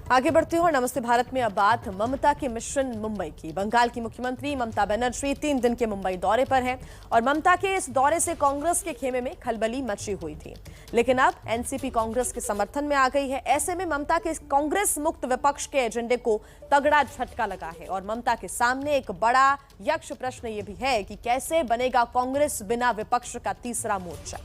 आगे बढ़ते हो। नमस्ते भारत में अब बात ममता के मिशन मुंबई की। बंगाल की मुख्यमंत्री ममता बनर्जी 3 दिन के मुंबई दौरे पर हैं और ममता के इस दौरे से कांग्रेस के खेमे में खलबली मची हुई थी, लेकिन अब एनसीपी कांग्रेस के समर्थन में आ गई है। ऐसे में ममता के कांग्रेस मुक्त विपक्ष के एजेंडे को तगड़ा झटका लगा है और ममता के सामने एक बड़ा यक्ष प्रश्न यह भी है कि कैसे बनेगा कांग्रेस बिना विपक्ष का तीसरा मोर्चा।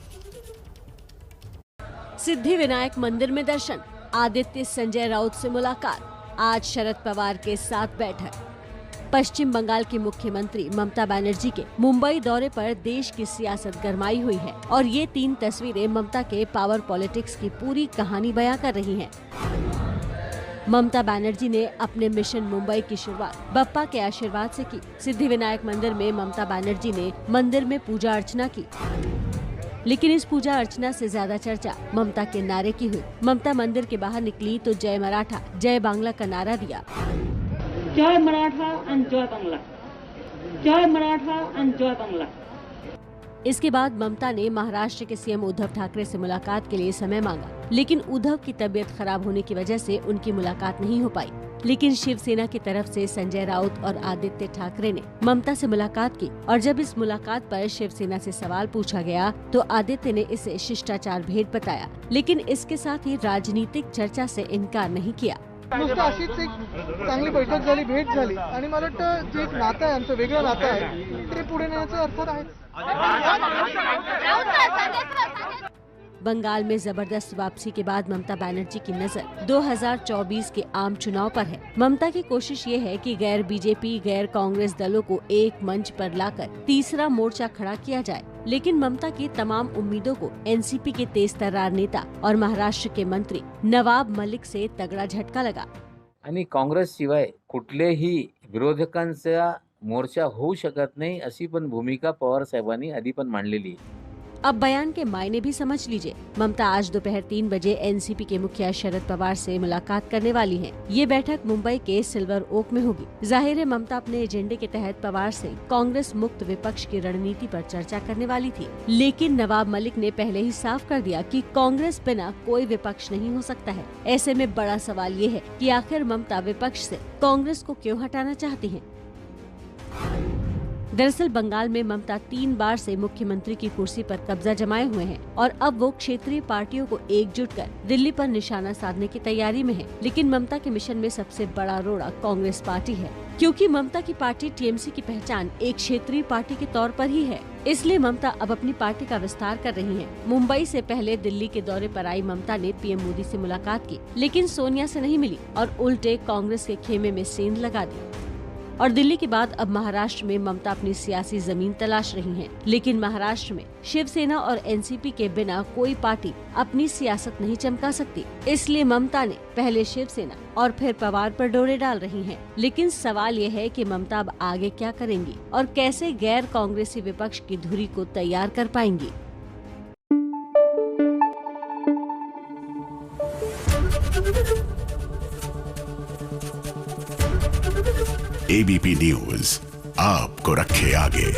सिद्धिविनायक मंदिर में दर्शन, आदित्य संजय राउत से मुलाकात, आज शरद पवार के साथ बैठक। पश्चिम बंगाल की मुख्यमंत्री ममता बनर्जी के मुंबई दौरे पर देश की सियासत गरमाई हुई है और ये 3 तस्वीरें ममता के पावर पॉलिटिक्स की पूरी कहानी बयां कर रही हैं। ममता बनर्जी ने अपने मिशन मुंबई की शुरुआत बप्पा के आशीर्वाद से की। सिद्धिविनायक मंदिर में ममता बनर्जी ने मंदिर में पूजा अर्चना की, लेकिन इस पूजा अर्चना से ज्यादा चर्चा ममता के नारे की हुई। ममता मंदिर के बाहर निकली तो जय मराठा जय बांग्ला का नारा दिया। जय मराठा एंड जय बांग्ला, जय मराठा एंड जय बांग्ला। इसके बाद ममता ने महाराष्ट्र के सीएम उद्धव ठाकरे से मुलाकात के लिए समय मांगा, लेकिन उद्धव की तबीयत खराब होने की वजह से उनकी मुलाकात नहीं हो पाई। लेकिन शिवसेना की तरफ से संजय राउत और आदित्य ठाकरे ने ममता से मुलाकात की और जब इस मुलाकात पर शिवसेना से सवाल पूछा गया तो आदित्य ने इसे शिष्टाचार भेंट बताया, लेकिन इसके साथ ही राजनीतिक चर्चा से इनकार नहीं किया। नुसतं अशीच एक चांगली बैठक झाली, भेट झाली आणि मला वाटतं जे एक नातं आहे, आमचं वेगळं नातं आहे, ते पुढे नेण्याचा अर्थ आहे। बंगाल में जबरदस्त वापसी के बाद ममता बनर्जी की नजर 2024 के आम चुनाव पर है। ममता की कोशिश ये है कि गैर बीजेपी गैर कांग्रेस दलों को एक मंच पर लाकर तीसरा मोर्चा खड़ा किया जाए, लेकिन ममता की तमाम उम्मीदों को एनसीपी के तेज तर्रार नेता और महाराष्ट्र के मंत्री नवाब मलिक से तगड़ा झटका लगा। आणि काँग्रेस शिवाय कुठलेही विरोधकांचा मोर्चा होऊ शकत नाही अशी पण भूमिका पवार साहेबांनी आधी पण मांडलेली आहे। अब बयान के मायने भी समझ लीजिए। ममता आज दोपहर 3 बजे एनसीपी के मुखिया शरद पवार से मुलाकात करने वाली हैं। ये बैठक मुंबई के सिल्वर ओक में होगी। जाहिर है ममता अपने एजेंडे के तहत पवार से कांग्रेस मुक्त विपक्ष की रणनीति पर चर्चा करने वाली थी, लेकिन नवाब मलिक ने पहले ही साफ कर दिया कि कांग्रेस बिना कोई विपक्ष नहीं हो सकता है। ऐसे में बड़ा सवाल ये है कि आखिर ममता विपक्ष से कांग्रेस को क्यों हटाना चाहती है। दरअसल बंगाल में ममता 3 बार से मुख्यमंत्री की कुर्सी पर कब्जा जमाए हुए हैं और अब वो क्षेत्रीय पार्टियों को एकजुट कर दिल्ली पर निशाना साधने की तैयारी में है। लेकिन ममता के मिशन में सबसे बड़ा रोड़ा कांग्रेस पार्टी है, क्योंकि ममता की पार्टी टीएमसी की पहचान एक क्षेत्रीय पार्टी के तौर पर ही है। इसलिए ममता अब अपनी पार्टी का विस्तार कर रही है। मुंबई से पहले दिल्ली के दौरे पर आई ममता ने पीएम मोदी से मुलाकात की, लेकिन सोनिया से नहीं मिली और उल्टे कांग्रेस के खेमे में सेंध लगा दी। और दिल्ली के बाद अब महाराष्ट्र में ममता अपनी सियासी जमीन तलाश रही हैं। लेकिन महाराष्ट्र में शिवसेना और एनसीपी के बिना कोई पार्टी अपनी सियासत नहीं चमका सकती। इसलिए ममता ने पहले शिवसेना और फिर पवार पर डोरे डाल रही हैं। लेकिन सवाल ये है कि ममता अब आगे क्या करेंगी और कैसे गैर कांग्रेसी विपक्ष की धुरी को तैयार कर पाएंगी। एबीपी न्यूज आपको रखे आगे।